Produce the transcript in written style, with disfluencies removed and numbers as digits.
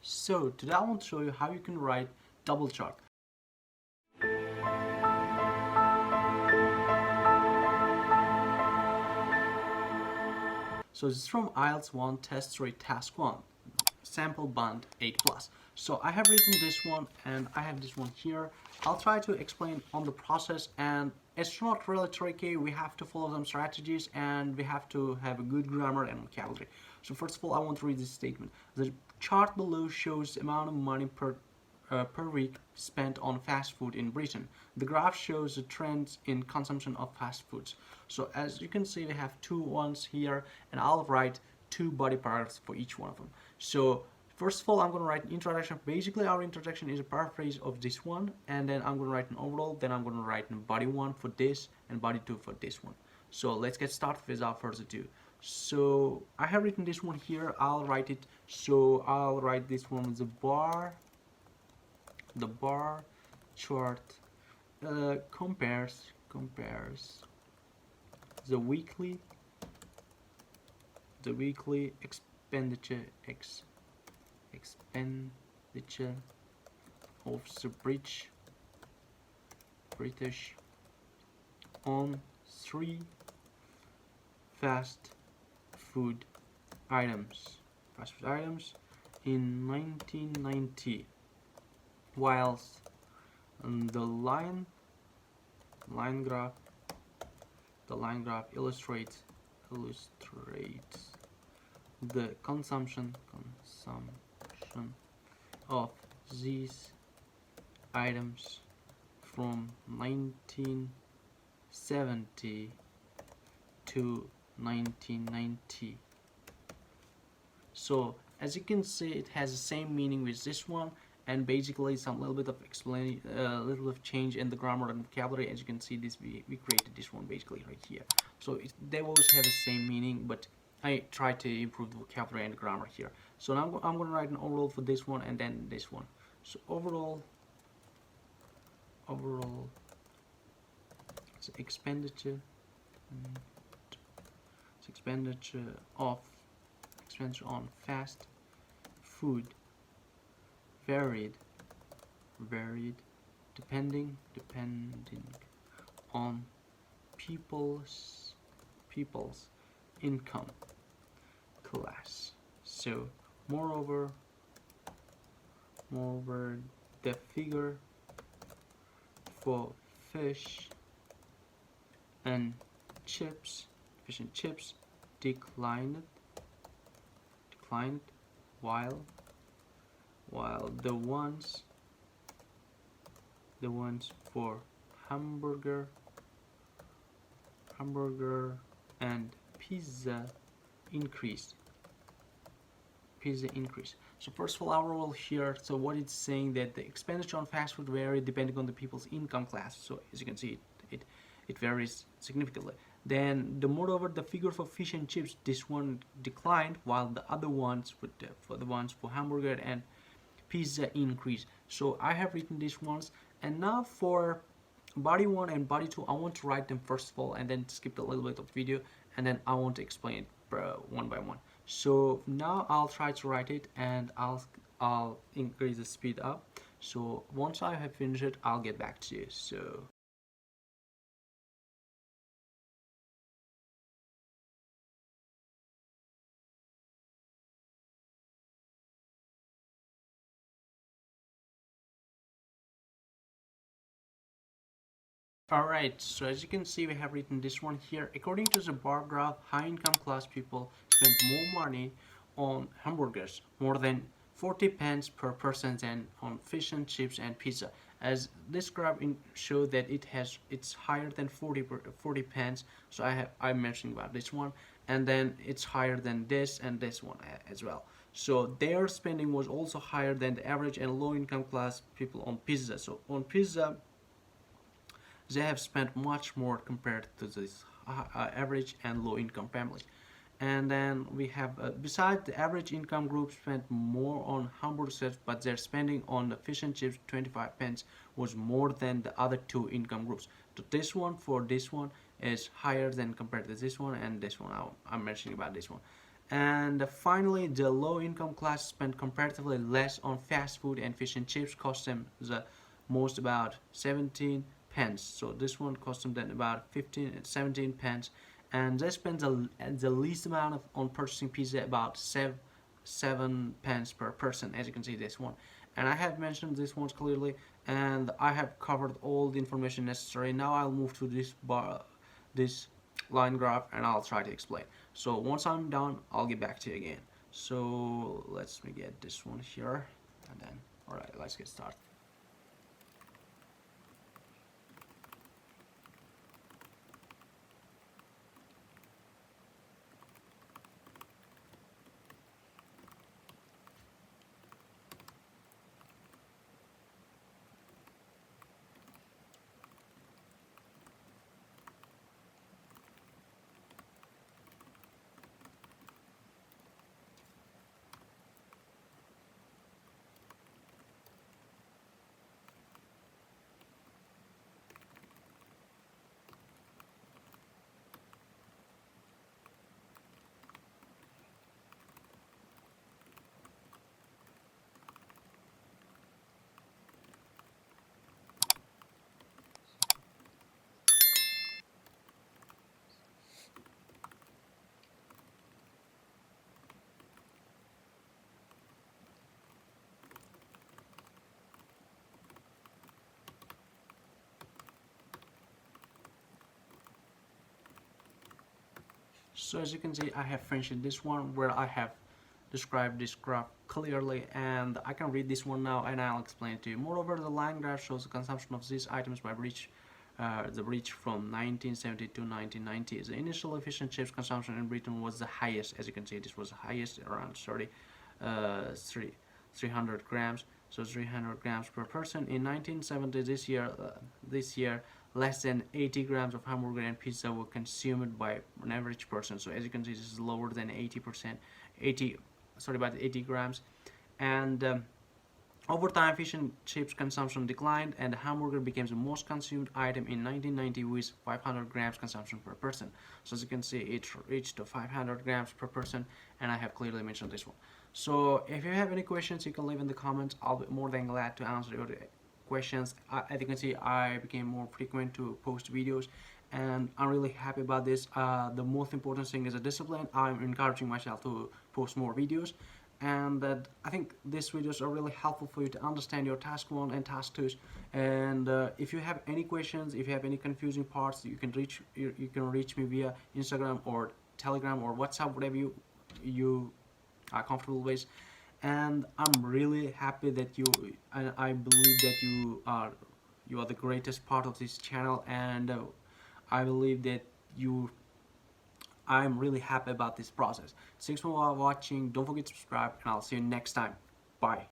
So today I want to show you how you can write double chart. So this is from IELTS 1 Test 3 Task 1, Sample Band 8+. So I have written this one and I have this one here. I'll try to explain on the process, and it's not really tricky. We have to follow some strategies and we have to have a good grammar and vocabulary. So first of all, I want to read this statement. The chart below shows the amount of money per week spent on fast food in Britain. The graph shows the trends in consumption of fast foods. So as you can see, we have two ones here, and I'll write two body parts for each one of them. So first of all, I'm going to write an introduction. Basically, our introduction is a paraphrase of this one, and then I'm going to write an overall, then I'm going to write a body 1 for this and body 2 for this one. So let's get started without further ado. So I have written this one here. I'll write it. So I'll write this one with the bar chart compares the weekly expenditure of the British on 3 fast food items in 1990, whilst the line graph illustrates the consumption of these items from 1970 to 1990. So as you can see, it has the same meaning with this one, and basically some little bit of change in the grammar and vocabulary. As you can see, this we created this one basically right here. So they always have the same meaning, but I try to improve the vocabulary and the grammar here. So now I'm going to write an overall for this one and then this one. So overall it's expenditure on fast food varied depending on people's income class. So moreover the figure for fish and chips declined while the ones for hamburger and pizza increased. So first of all, our role here, so what it's saying that the expenditure on fast food varied depending on the people's income class. So as you can see, it varies significantly. Then moreover, the figure for fish and chips, this one declined, while the other ones for the ones for hamburger and pizza increased. So I have written these ones, and now for body 1 and body 2, I want to write them first of all and then skip a little bit of video, and then I want to explain it one by one. So now I'll try to write it, and I'll increase the speed up. So once I have finished it, I'll get back to you. So alright, so as you can see, we have written this one here. According to the bar graph, high income class people spend more money on hamburgers, more than 40 pence per person, than on fish and chips and pizza. As this graph show that it's higher than 40 pence. So I'm mentioning about this one, and then it's higher than this and this one as well. So their spending was also higher than the average and low income class people on pizza. So on pizza, they have spent much more compared to this average and low income families. And then we have besides, the average income group spent more on hamburgers, but their spending on the fish and chips, 25 pence, was more than the other two income groups. So this one is higher than compared to this one and this one. I'm mentioning about this one. And finally, the low income class spend comparatively less on fast food, and fish and chips cost them the most, about 17 pence. So this one cost them then about 17 pence, and they spend the least amount on purchasing pizza, about 7 pence per person, as you can see this one. And I have mentioned this one clearly, and I have covered all the information necessary. Now I'll move to this line graph, and I'll try to explain. So once I'm done, I'll get back to you again. So let's get this one here, and then all right, let's get started. So as you can see, I have finished this one where I have described this graph clearly, and I can read this one now and I'll explain it to you. Moreover, the line graph shows the consumption of these items by the breach from 1970 to 1990. The initial efficient chips consumption in Britain was the highest. As you can see, this was the highest, around 300 grams. So 300 grams per person. In 1970, this year, less than 80 grams of hamburger and pizza were consumed by an average person. So as you can see, this is lower than 80%, 80 grams. And over time, fish and chips consumption declined, and the hamburger became the most consumed item in 1990 with 500 grams consumption per person. So as you can see, it reached 500 grams per person, and I have clearly mentioned this one. So if you have any questions, you can leave in the comments. I'll be more than glad to answer your questions. As you can see, I became more frequent to post videos, and I'm really happy about this. The most important thing is a discipline. I'm encouraging myself to post more videos, and I think these videos are really helpful for you to understand your task 1 and task 2. And if you have any questions, if you have any confusing parts, you can reach me via Instagram or Telegram or WhatsApp, whatever you are comfortable with. And I'm really happy that and I believe that you are the greatest part of this channel, and I believe that I'm really happy about this process. Thanks for watching. Don't forget to subscribe, and I'll see you next time. Bye.